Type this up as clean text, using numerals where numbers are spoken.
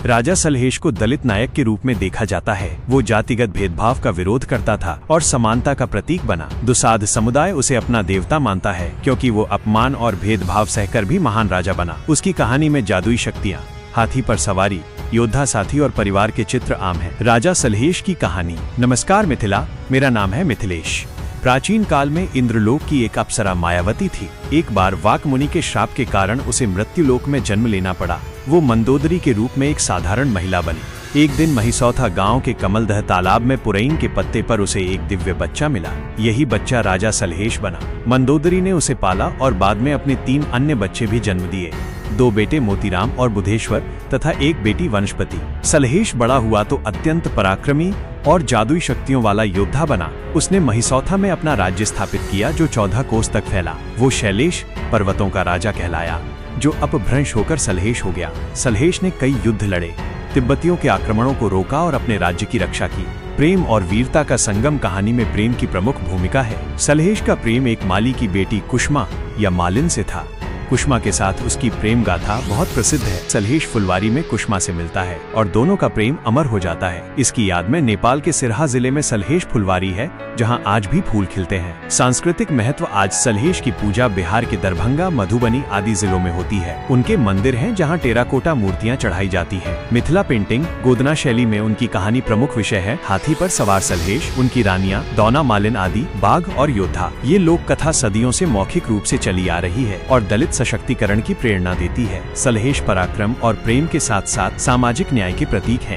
राजा सलहेश को दलित नायक के रूप में देखा जाता है। वो जातिगत भेदभाव का विरोध करता था और समानता का प्रतीक बना। दुसाध समुदाय उसे अपना देवता मानता है क्योंकि वो अपमान और भेदभाव सहकर भी महान राजा बना। उसकी कहानी में जादुई शक्तियाँ, हाथी पर सवारी, योद्धा साथी और परिवार के चित्र आम हैं। राजा सलहेश की कहानी। नमस्कार मिथिला, मेरा नाम है मिथिलेश। प्राचीन काल में इंद्रलोक की एक अप्सरा मायावती थी। एक बार वाक मुनि के श्राप के कारण उसे मृत्युलोक में जन्म लेना पड़ा। वो मंदोदरी के रूप में एक साधारण महिला बनी। एक दिन महिसौथा गांव के कमलदह तालाब में पुरैन के पत्ते पर उसे एक दिव्य बच्चा मिला। यही बच्चा राजा सलहेश बना। मंदोदरी ने उसे पाला और बाद में अपने 3 अन्य बच्चे भी जन्म दिए, 2 बेटे मोतीराम और बुधेश्वर तथा एक बेटी वनस्पति। सलहेश बड़ा हुआ तो अत्यंत पराक्रमी और जादुई शक्तियों वाला योद्धा बना। उसने महिसौथा में अपना राज्य स्थापित किया जो 14 कोस तक फैला। वो शैलेश पर्वतों का राजा कहलाया, जो अपभ्रंश होकर सलहेश हो गया। सलहेश ने कई युद्ध लड़े, तिब्बतियों के आक्रमणों को रोका और अपने राज्य की रक्षा की। प्रेम और वीरता का संगम कहानी में प्रेम की प्रमुख भूमिका है। सलहेश का प्रेम एक माली की बेटी कुष्मा या मालिन से था। कुष्मा के साथ उसकी प्रेम गाथा बहुत प्रसिद्ध है। सलहेश फुलवारी में कुष्मा से मिलता है और दोनों का प्रेम अमर हो जाता है। इसकी याद में नेपाल के सिरहा जिले में सलहेश फुलवारी है, जहां आज भी फूल खिलते हैं। सांस्कृतिक महत्व। आज सलहेश की पूजा बिहार के दरभंगा, मधुबनी आदि जिलों में होती है। उनके मंदिर हैं जहां टेराकोटा मूर्तियां चढ़ाई जाती हैं। मिथिला पेंटिंग, गोदना शैली में उनकी कहानी प्रमुख विषय है। हाथी पर सवार सलहेश, उनकी रानियां दौना मालिन आदि, बाघ और योद्धा। ये लोक कथा सदियों से मौखिक रूप से चली आ रही है और दलित सशक्तिकरण की प्रेरणा देती है। सलहेश पराक्रम और प्रेम के साथ साथ सामाजिक न्याय के प्रतीक हैं।